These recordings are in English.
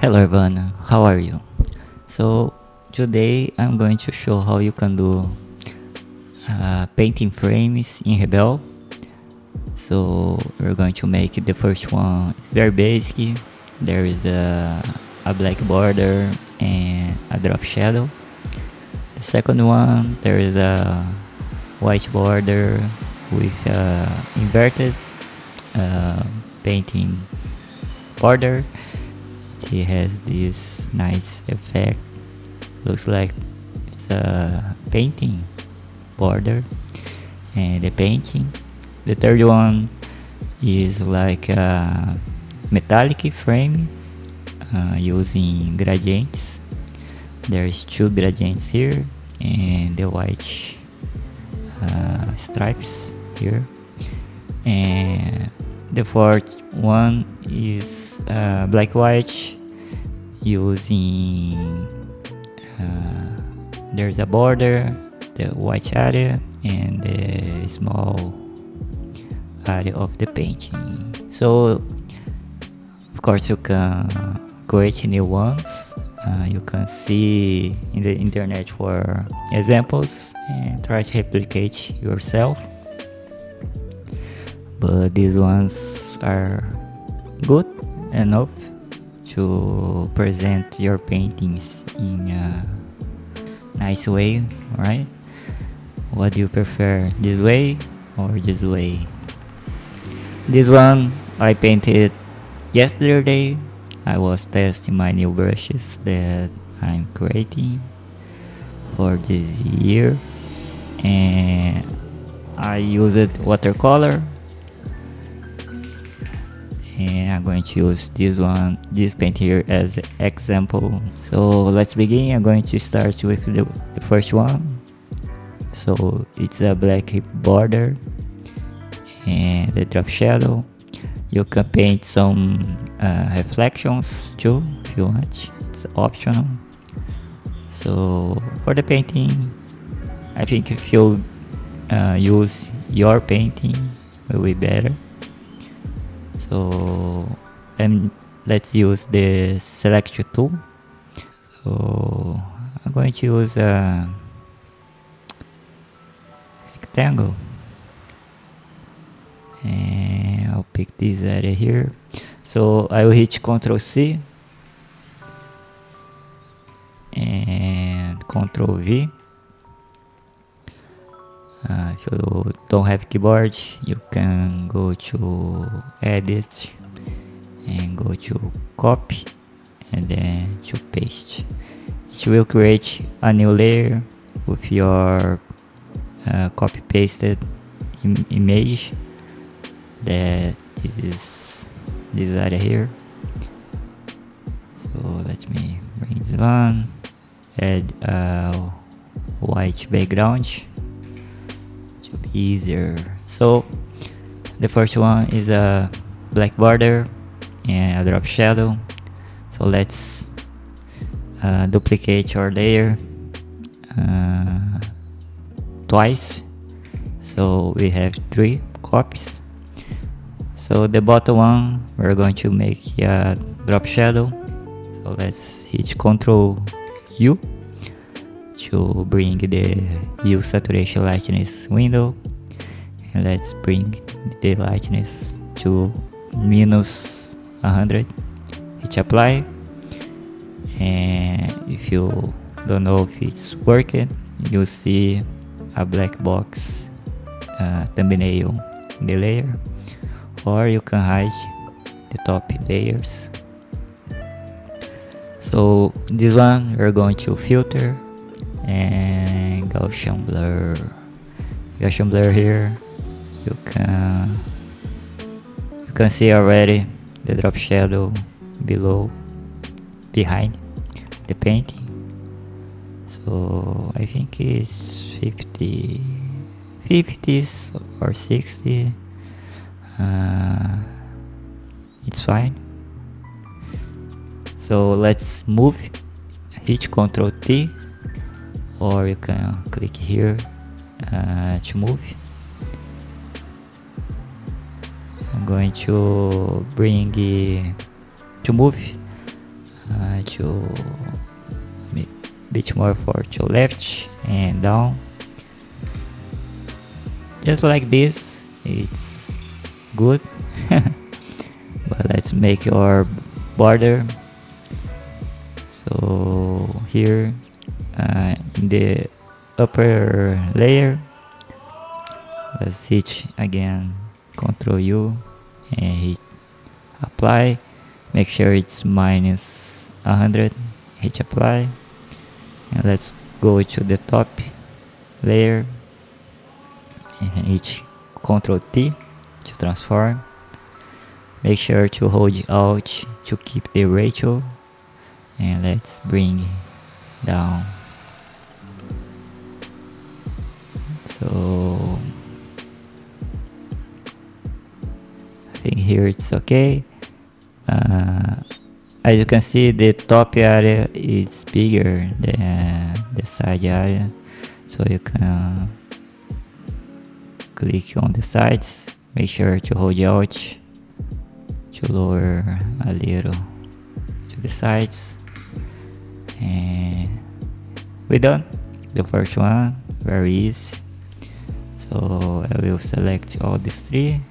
Hello everyone, how are you? So today I'm going to show how you can do painting frames in Rebelle. So we're going to make the first one. It's very basic. There is a black border and a drop shadow. The second one, there is a white border with inverted painting border. It has this nice effect. Looks like it's a painting border and the painting. The third one is like a metallic frame using gradients. There's two gradients here and the white stripes here. And the fourth one is black white using there's a border, the white area and the small area of the painting. So of course you can create new ones. You can see in the internet for examples and try to replicate yourself, but these ones are good enough to present your paintings in a nice way, right? What do you prefer, this way or this way? This one I painted yesterday. I was testing my new brushes that I'm creating for this year, and I used watercolor, and I'm going to use this paint here as an example. So let's begin. I'm going to start with the first one. So it's a black border and the drop shadow. You can paint some reflections too if you want. It's optional. So for the painting, I think if you use your painting, it will be better. So let's use the selection tool. So I'm going to use a rectangle, and I'll pick this area here. So I will hit Ctrl C and Ctrl V. If you don't have keyboard, you can go to edit and go to copy and then to paste. It will create a new layer with your copy pasted image. That is this area here. So let me bring this one, add a white background to be easier. So the first one is a black border and a drop shadow. So let's duplicate our layer twice, so we have 3 copies. So the bottom one, we're going to make a drop shadow. So let's hit Ctrl U to bring the hue saturation lightness window, and let's bring the lightness to -100. Hit apply, and if you don't know if it's working, you'll see a black box thumbnail in the layer, or you can hide the top layers. So this one we're going to filter and Gaussian blur. Gaussian blur here, you can see already the drop shadow behind the painting. So I think it's 50s or 60. It's fine. So let's move, hit Ctrl T, or you can click here to move. I'm going to bring to move to a bit more for to left and down, just like this. It's good. But let's make our border. So here in the upper layer, let's hit again Ctrl U and hit apply. Make sure it's minus 100, hit apply, and let's go to the top layer and hit Ctrl T to transform. Make sure to hold Alt to keep the ratio, and let's bring down. So I think here it's okay. As you can see, the top area is bigger than the side area, so you can click on the sides. Make sure to hold Alt to lower a little to the sides, and we're done. The first one, very easy. So I will select all these three,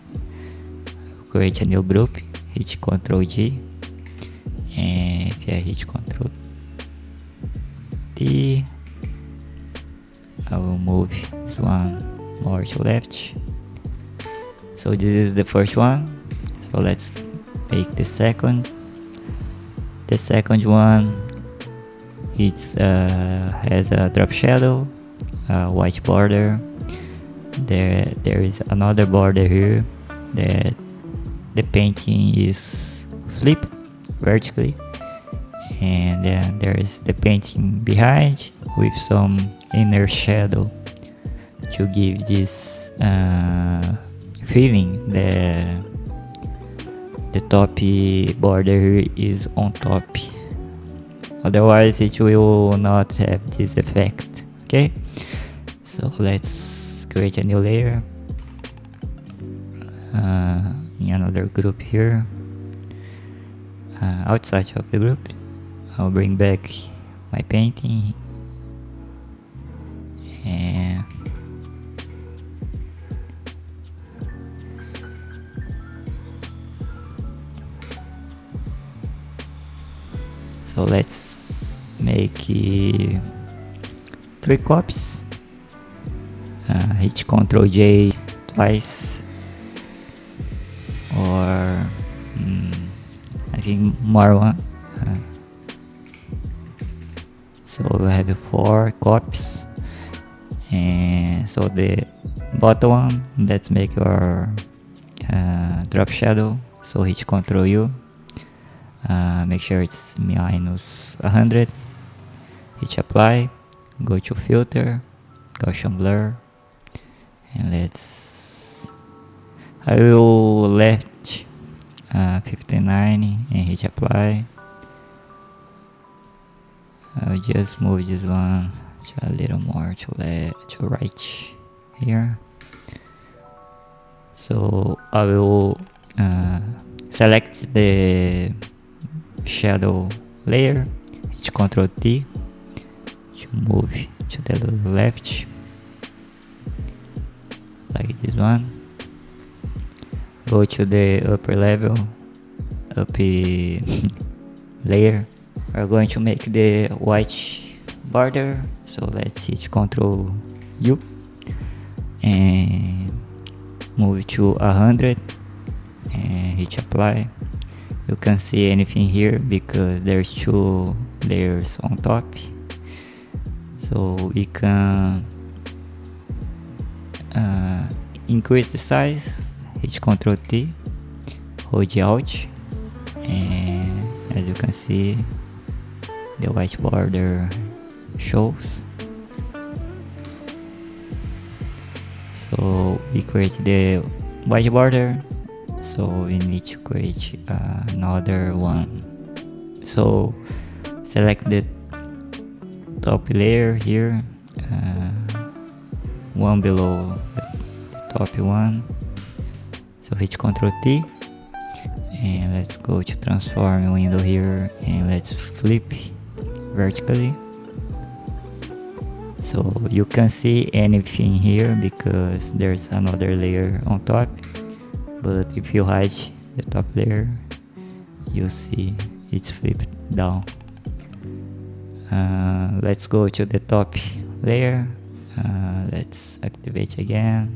create a new group, hit Ctrl G, and if I hit Ctrl D, I will move this one more to left. So this is the first one. So let's make the second. The second one, it's has a drop shadow, white border. There is another border here that the painting is flipped vertically, and then there is the painting behind with some inner shadow to give this feeling that the top border here is on top. Otherwise it will not have this effect. Okay, so let's create a new layer in another group here. Outside of the group, I'll bring back my painting, and so let's make 3 copies. Hit Ctrl J twice, or I think more one. So we have 4 copies, and so the bottom one, let's make our drop shadow. So hit Ctrl U, make sure it's minus 100, hit apply, go to filter, Gaussian blur, and I will left 59 and hit apply. I'll just move this one to a little more to right here. So I will select the shadow layer, hit Ctrl T to move to the left, like this one. Go to the upper level, layer. We're going to make the white border, so let's hit Ctrl U and move to 100 and hit apply. You can't see anything here because there's 2 layers on top, so we can increase the size, hit Ctrl T, hold Alt, and as you can see, the white border shows. So we create the white border, so we need to create another one. So select the top layer here, one below the top one. So hit Ctrl T and let's go to transform window here, and let's flip vertically, so you can see anything here because there's another layer on top. But if you hide the top layer, you see it's flipped down. Let's go to the top layer. Let's activate again,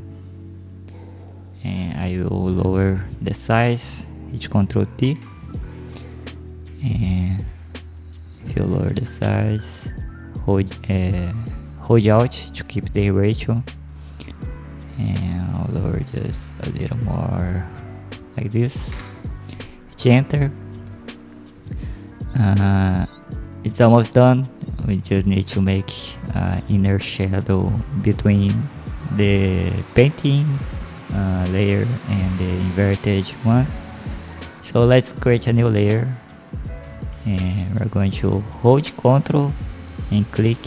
and I will lower the size, hit Ctrl T, and if you lower the size, hold Alt to keep the ratio, and I'll lower just a little more like this. Hit enter. It's almost done. We just need to make inner shadow between the painting layer and the inverted one. So let's create a new layer, and we're going to hold Ctrl and click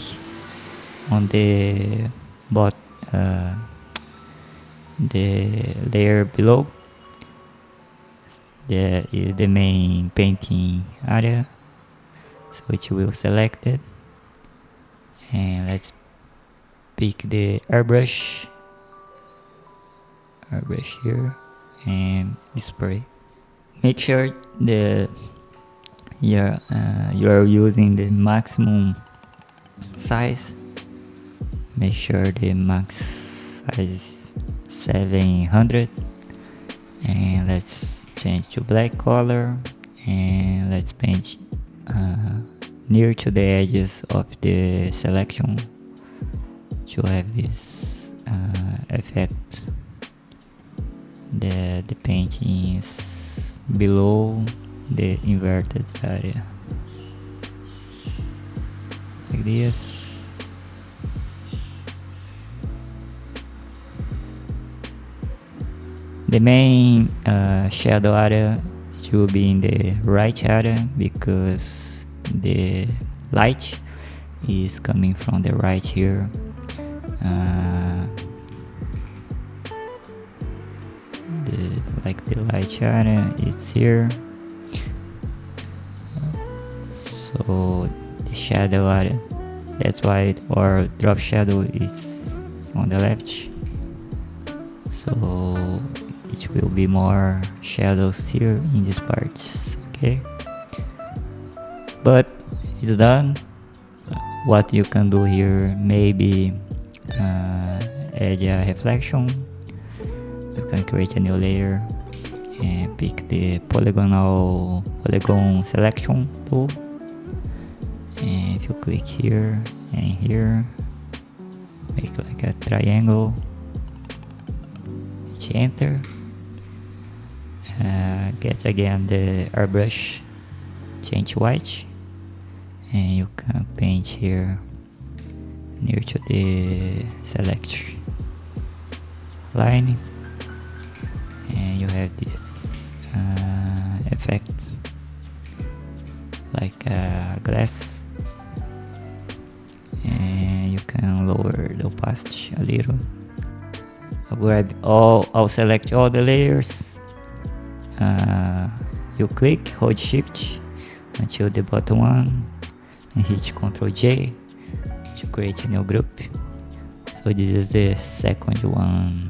on the layer below. There is the main painting area, so it will select it, and let's pick the airbrush here and spray. Make sure that you are using the maximum size. Make sure the max size 700, and let's change to black color, and let's paint near to the edges of the selection to have this effect that the painting is below the inverted area, like this. The main shadow area will be in the right area because the light is coming from the right here. The light area, it's here. So the shadow area, that's why our drop shadow is on the left. So it will be more shadows here in these parts, okay? But it's done. What you can do here, maybe add a reflection. You can create a new layer and pick the polygon selection tool, and if you click here and here, make like a triangle, hit enter. Get again the airbrush, change white, and you can paint here near to the select line, and you have this effect like a glass, and you can lower the opacity a little. I'll select all the layers. You click, hold shift until the bottom one, and hit Ctrl J to create a new group. So this is the second one.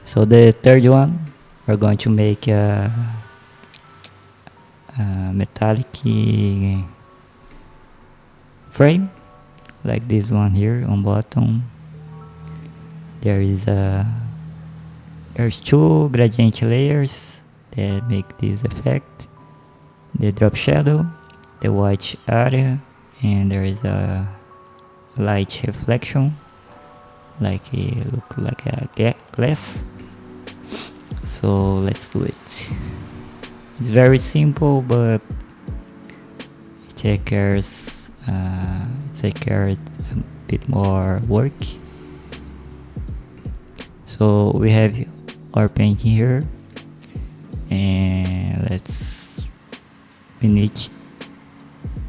So the third one, we're going to make a metallic frame like this one here on bottom. There's two gradient layers that make this effect: the drop shadow, the white area, and there is a light reflection, look like a glass. So let's do it. It's very simple, but it takes a bit more work. So we have our painting here, and we need,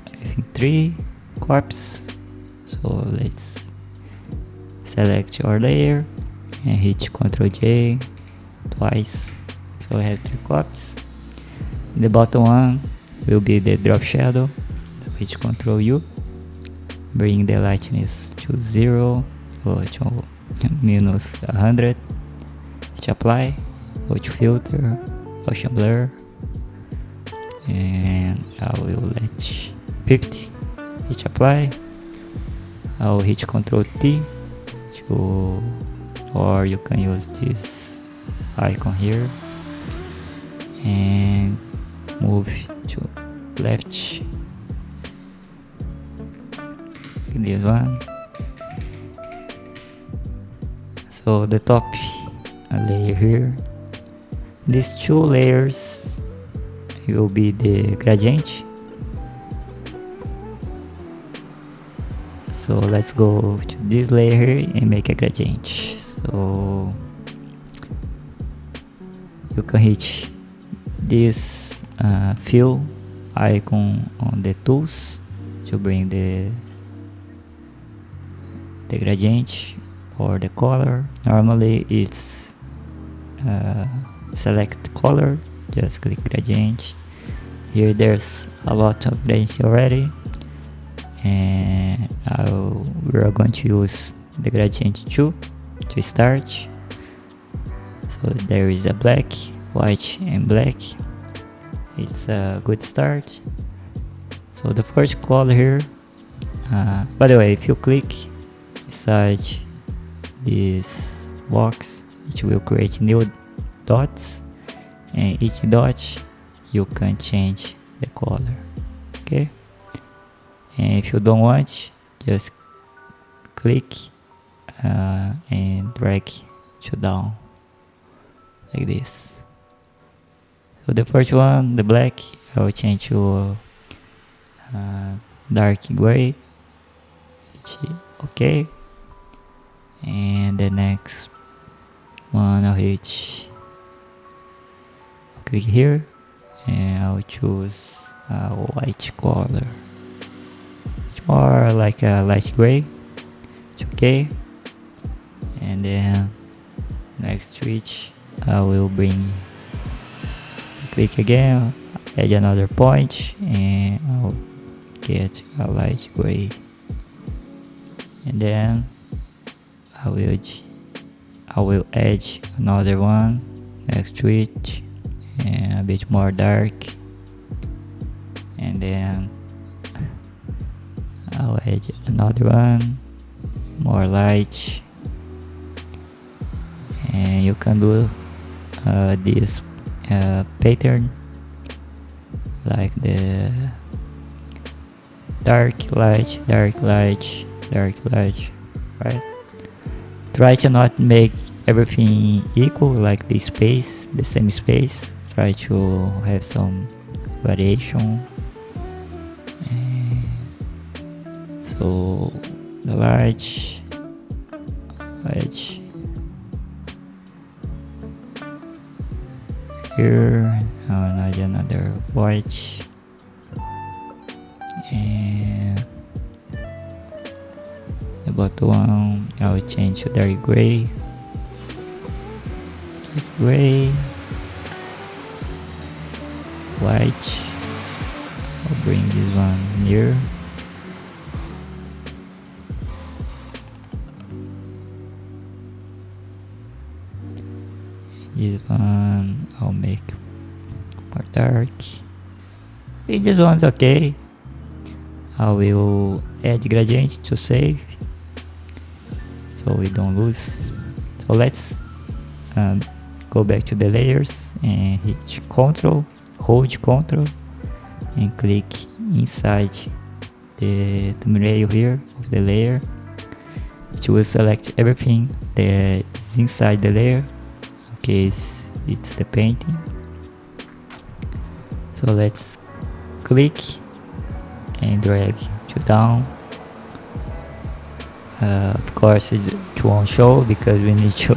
I think, 3 corpses. So let's select our layer and hit Ctrl J twice So I have 3 copies. The bottom one will be the drop shadow. So hit Ctrl U, bring the lightness to 0 or to minus 100. Hit apply, go to filter, ocean blur, and I will let 50. Hit apply. I'll hit Ctrl T to, or you can use this icon here and move to left, like this one. So the top layer here, these 2 layers will be the gradient. So let's go to this layer here and make a gradient. So you can hit this fill icon on the tools to bring the gradient or the color. Normally it's select color, just click gradient. Here there's a lot of gradients already, and we are going to use the gradient 2 to start. So there is a black, white and black. It's a good start. So the first color here, by the way, if you click inside this box, it will create new dots, and each dot you can change the color. Okay, and if you don't want, just click and drag to down like this. So the first one, the black, I will change to dark gray. Okay, and the next one I'll hit, click here, and I'll choose a white color. It's more like a light gray. It's okay. And then next switch, I will bring, click again, add another point, and I'll get a light gray. And then I will add another one, next switch, and a bit more dark. And then I'll add another one, more light. And you can do this pattern like the dark light, dark light, dark light, right? Try to not make everything equal, like the space, the same space. Try to have some variation. And so the light, here, I'll add another white, and the bottom one I will change to dark gray, white. I'll bring this one near. This one I'll make more dark. This one's okay. I will add gradient to save, so we don't lose. So let's go back to the layers and hit Ctrl, hold Ctrl, and click inside the thumbnail here of the layer. It will select everything that is inside the layer, in case it's the painting. So let's click and drag to down. Of course it won't show because we need to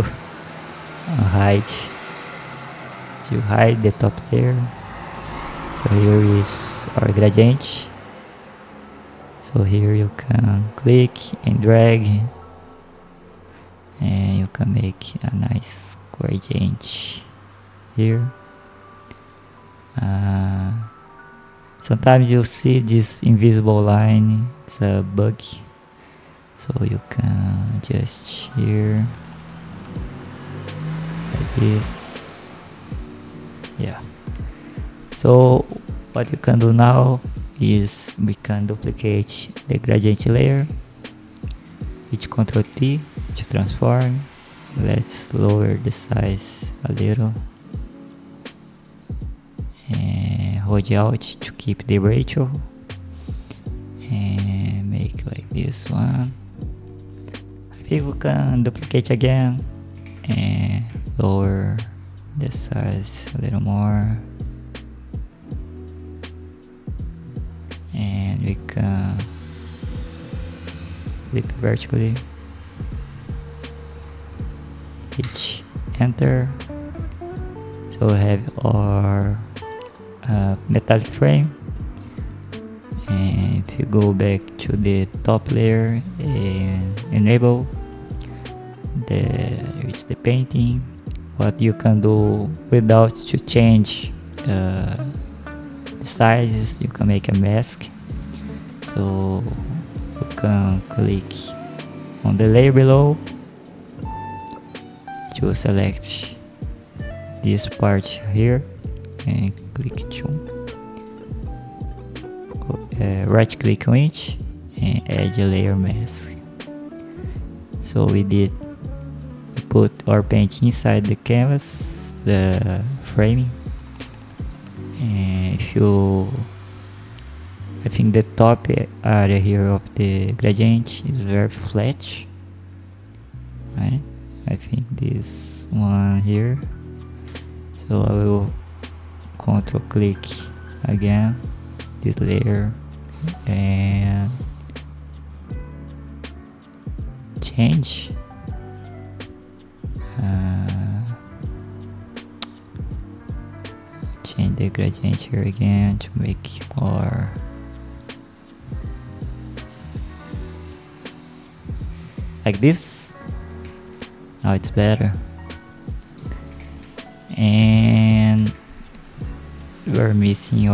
hide the top layer. So here is our gradient. So here you can click and drag, and you can make a nice gradient here. Sometimes you see this invisible line, it's a bug, so you can just here like this. Yeah, so what you can do now is we can duplicate the gradient layer, hit Ctrl T to transform. Let's lower the size a little and hold Alt to keep the ratio and make like this one. I think we can duplicate again and lower the size a little more, and we can flip vertically, hit enter. So we have our metallic frame, and if you go back to the top layer and enable the painting, what you can do without to change the sizes, you can make a mask. So you can click on the layer below to select this part here and click to right click on it and add a layer mask. So we put our paint inside the canvas, the framing, and I think the top area here of the gradient is very flat, right? I think this one here, so I will Ctrl click again this layer and change the gradient here again to make more like this. Now it's better. And we're missing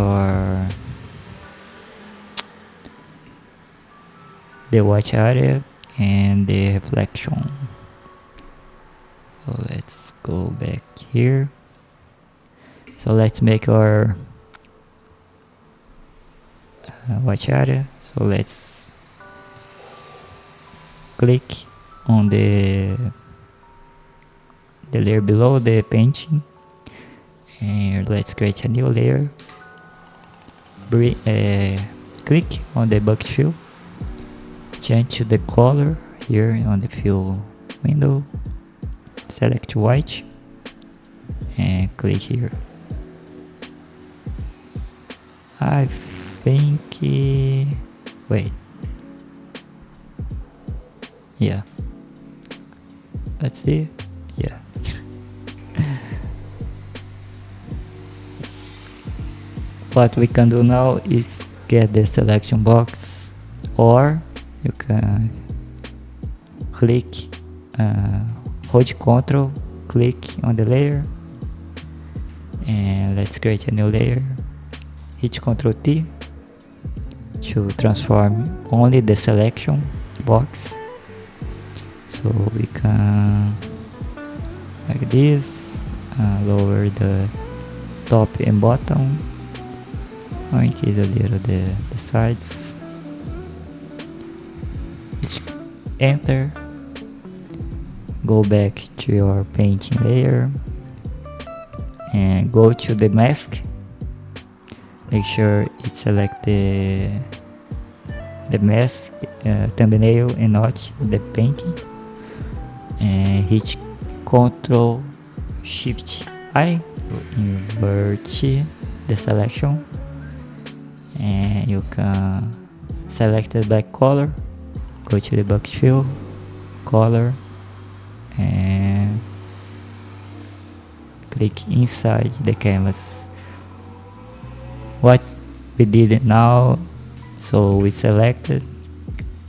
the white area and the reflection. So let's go back here. So let's make our white area. So let's click on the layer below the painting, and let's create a new layer. Click on the bucket fill, change to the color here on the fill window, select white and click here. I think wait, yeah, let's see. Yeah. What we can do now is get the selection box, or you can click, hold Ctrl, click on the layer, and let's create a new layer. Hit Ctrl T to transform only the selection box. So we can like this, lower the top and bottom, or increase a little the sides. Hit enter, go back to your painting layer and go to the mask. Make sure it select the mask thumbnail and not the painting, and hit Ctrl Shift I to invert the selection, and you can select the black color, go to the bucket fill, color, and click inside the canvas. What we did now, so we selected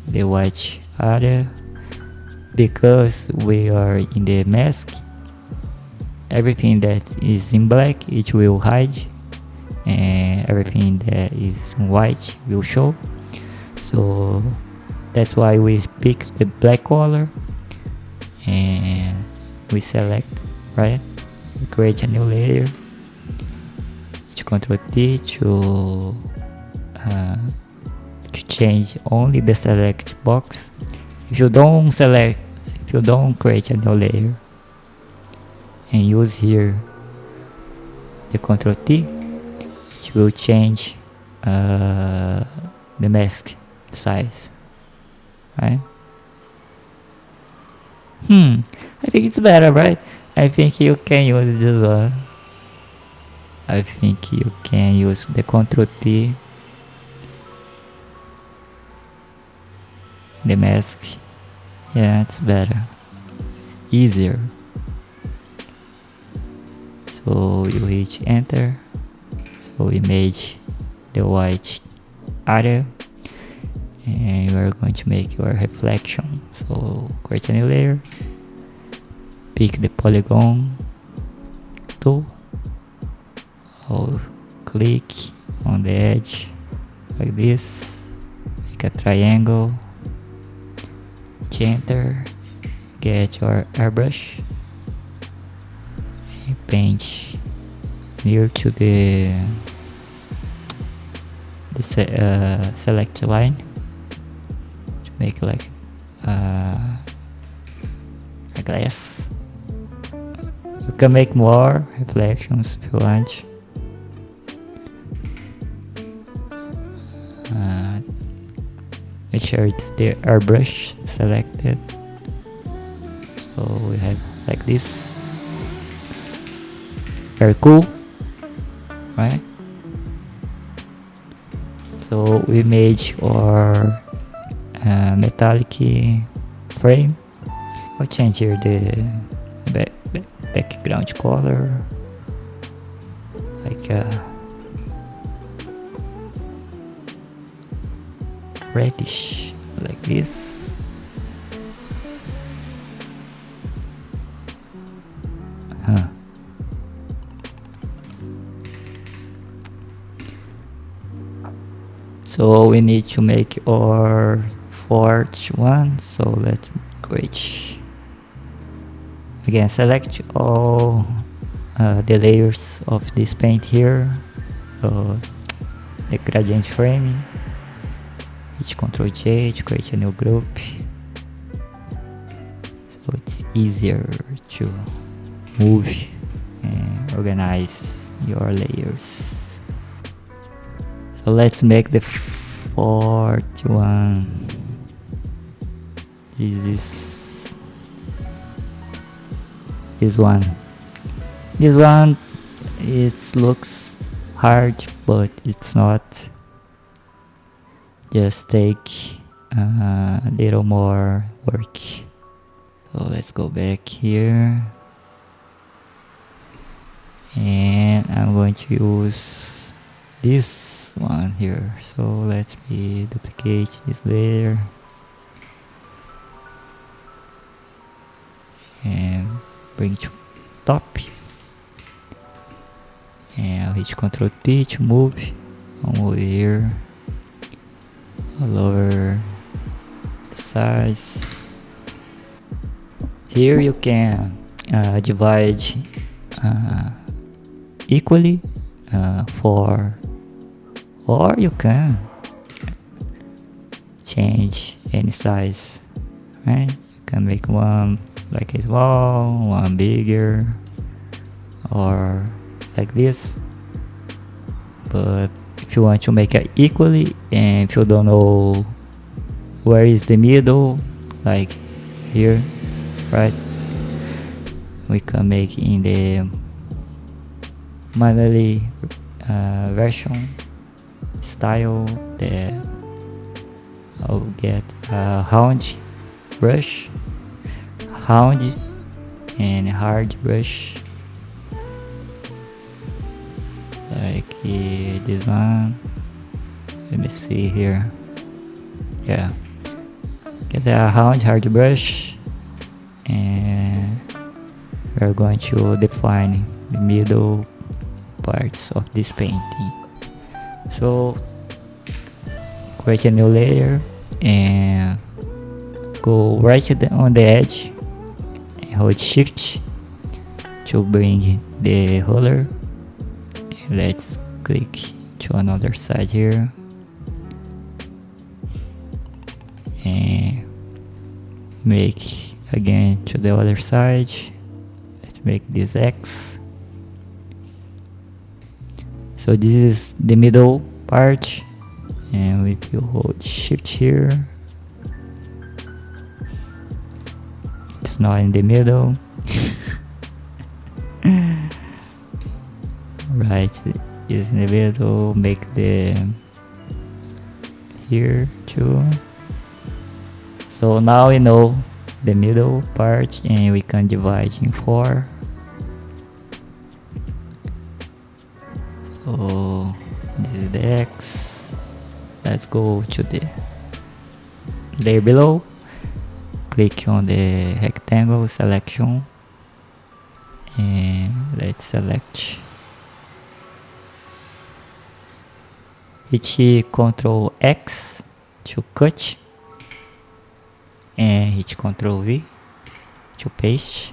the white area. Because we are in the mask, everything that is in black it will hide, and everything that is white will show. So that's why we pick the black color and we select, right? We create a new layer. Hit Ctrl T to change only the select box. If you don't create a new layer and use here the Ctrl T, it will change the mask size, right? I think it's better, right? I think you can use this one. I think you can use the Ctrl T, the mask. Yeah, it's better. It's easier. So you hit enter. So we made the white area, and we're going to make your reflection. So create a new layer, pick the polygon tool, click on the edge like this, make a triangle, hit enter, get your airbrush and paint near to the select line to make like a glass. You can make more reflections if you want. Make sure it's the airbrush selected. So we have like this. Very cool, right? So we made our metallic frame. I'll change here the background color, like reddish, like this. So we need to make our fourth one. So let's create again. Select all the layers of this paint here. So the gradient framing. Hit Ctrl J to create a new group. So it's easier to move and organize your layers. So let's make the fourth one. This one. This one, it looks hard, but it's not. Just take a little more work. So let's go back here, and I'm going to use this one here. So let me duplicate this layer and bring to top, and I'll hit Ctrl T to move. I'll move here. I'll lower the size. Here you can divide equally or you can change any size, right? You can make one like a small, one bigger, or like this. But if you want to make it equally, and if you don't know where is the middle, like here, right, we can make in the manually version style that I'll get a round brush, round and hard brush, like this one. Let me see here. Yeah, get a round hard brush, and we're going to define the middle parts of this painting. So create a new layer and go right on the edge and hold shift to bring the roller. And let's click to another side here and make again to the other side. Let's make this X. So this is the middle part, and if you hold shift here, it's not in the middle. Right, is in the middle. Make the here too. So now we know the middle part, and we can divide in 4. So this is the X. Let's go to the layer below. Click on the rectangle selection and let's select. Hit Ctrl X to cut and hit Ctrl V to paste,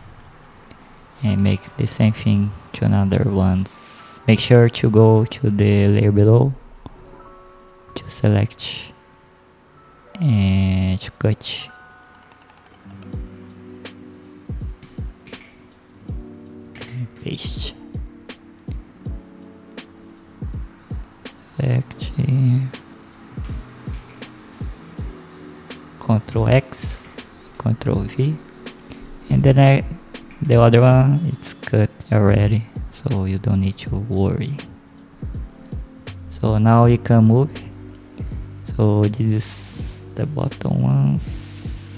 and make the same thing to another ones. Make sure to go to the layer below to select and to cut. And paste. Select here. Ctrl X, Ctrl V, and then the other one it's cut already, so you don't need to worry. So now you can move. So this is the bottom ones.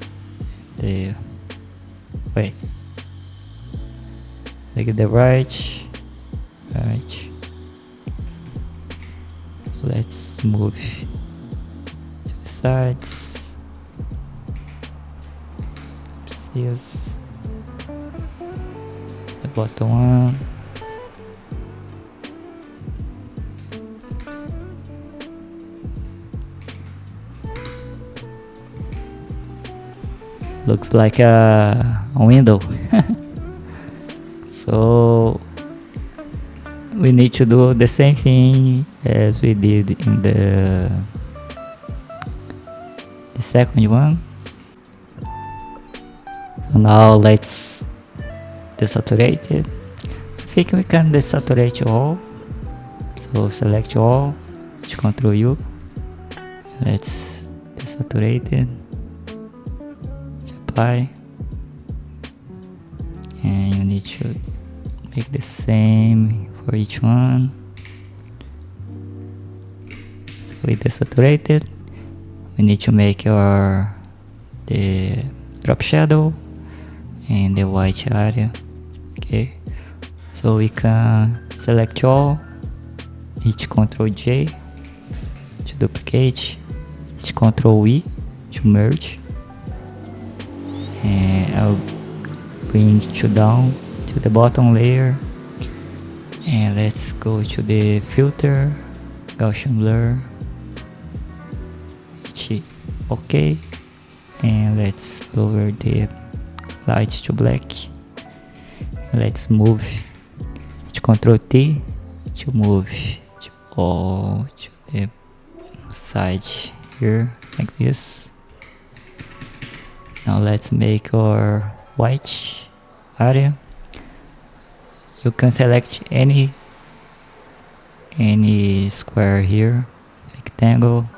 Wait. Take the right. Let's move to the sides. Yes. The bottom one. Looks like a window. So we need to do the same thing as we did in the second one. So now let's desaturate it. I think we can desaturate all. So select all, Ctrl U. Let's desaturate it. Apply. And you need to make the same for each one. So we desaturate it. We need to make the drop shadow and the white area. Okay, so we can select all, hit Ctrl J to duplicate, hit Ctrl E to merge, and I'll bring you down to the bottom layer, and let's go to the filter, Gaussian blur, hit OK, and let's lower the light to black. Let's move to Ctrl T to move to the side here like this. Now let's make our white area. You can select any square here, rectangle.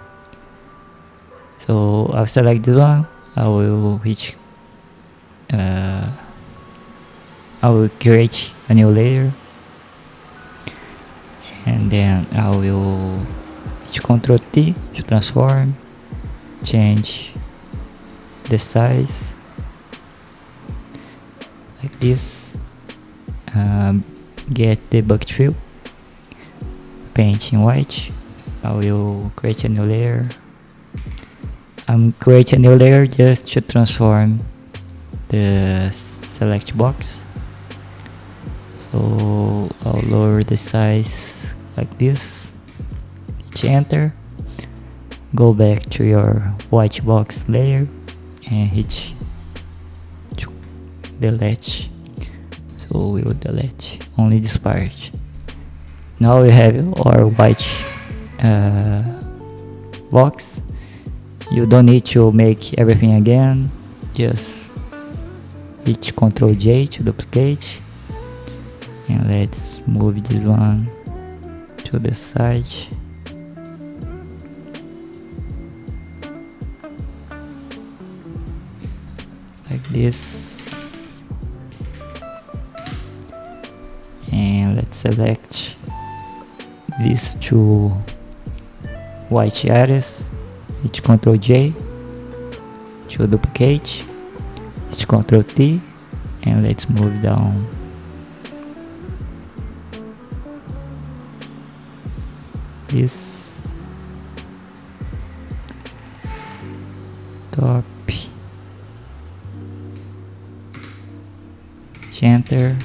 So I'll select this one. I will hit I will create a new layer, and then I will hit Ctrl T to transform, change the size like this, get the bucket fill, paint in white. I will create a new layer. I'm creating a new layer just to transform the select box. So I'll lower lower the size like this. Hit enter, go back to your white box layer and hit delete. So we will delete only this part. Now we have our white box. You don't need to make everything again, just hit Ctrl J to duplicate, and let's move this one to the side. Like this, and let's select these two white areas, hit Ctrl J to duplicate, hit Ctrl T, and let's move down. This top, enter.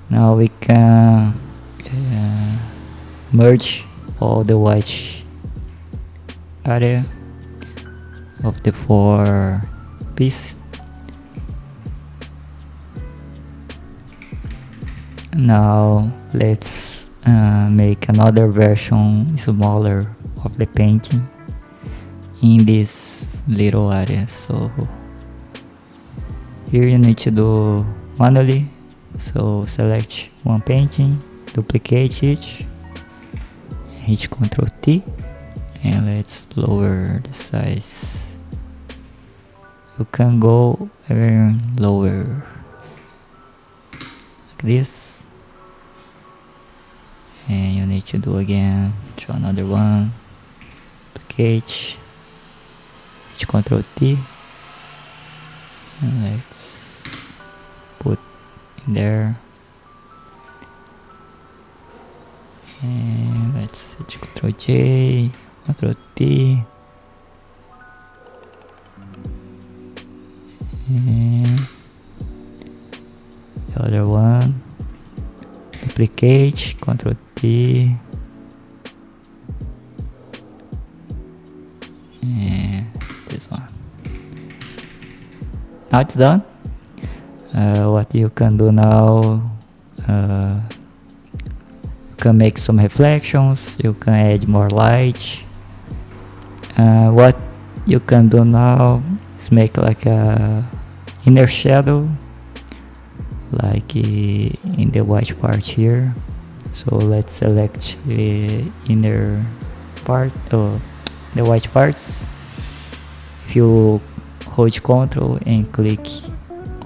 Now we can merge all the white area of the 4 pieces. Now let's make another version smaller of the painting in this little area. So here you need to do manually. So select one painting, duplicate it, hit Ctrl T, and let's lower the size. You can go even lower like this, and you need to do again to another one, duplicate, hit Ctrl T, and let's put in there, and let's hit Ctrl J, Ctrl T, and the other one, duplicate, Ctrl T, and this one. Now it's done. What you can do now, you can make some reflections, you can add more light. What you can do now is make like a inner shadow, like in the white part here. So let's select the inner part, or the white parts. If you hold Ctrl and click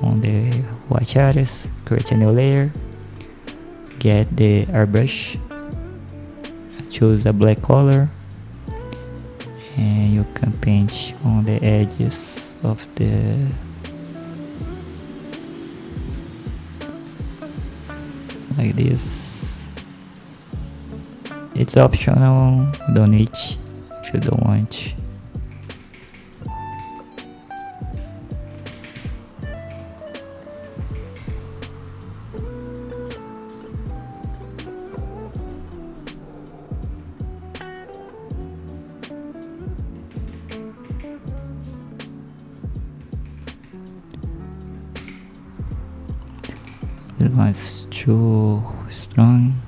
on the white areas, create a new layer, get the airbrush, choose a black color, and you can paint on the edges of the like this. It's optional, you don't need if you don't want. This one's too strong.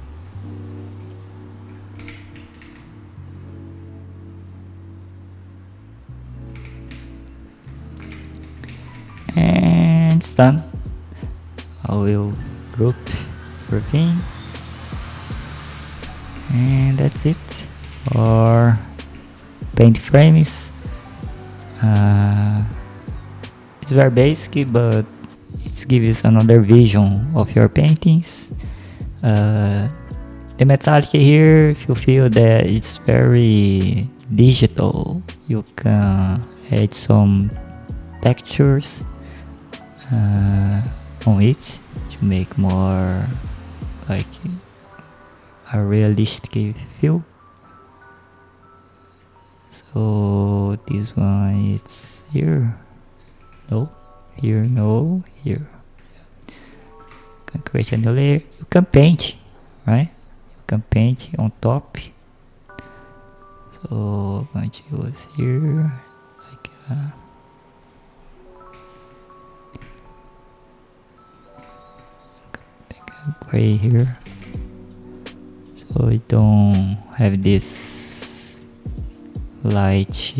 And it's done. I will group everything, and that's it. Or paint frames. It's very basic, but it gives another vision of your paintings. The metallic here, if you feel that it's very digital, you can add some textures on it to make more like a realistic feel. So this one, it's here, no, here, no, here. create a new layer. You can paint, right? You can paint on top. So I'm going to use here like gray here, so we don't have this light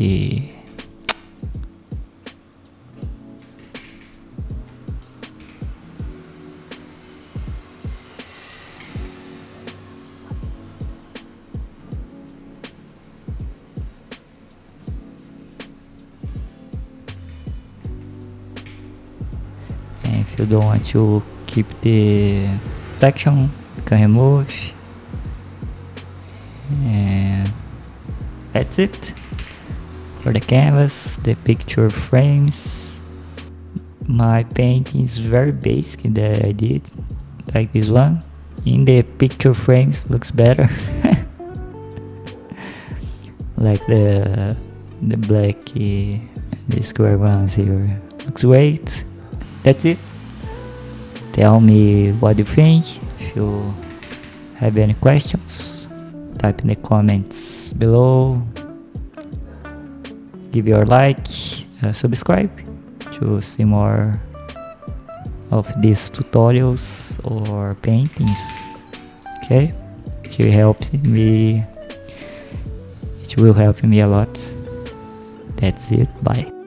and if you don't want to keep the selection, you can remove, and that's it for the canvas. The picture frames, my painting is very basic that I did, like this one. In the picture frames looks better. Like the black the square ones here looks great. That's it. Tell me what you think. If you have any questions, type in the comments below. Give your like, subscribe to see more of these tutorials or paintings. Okay, it will help me a lot. That's it. Bye.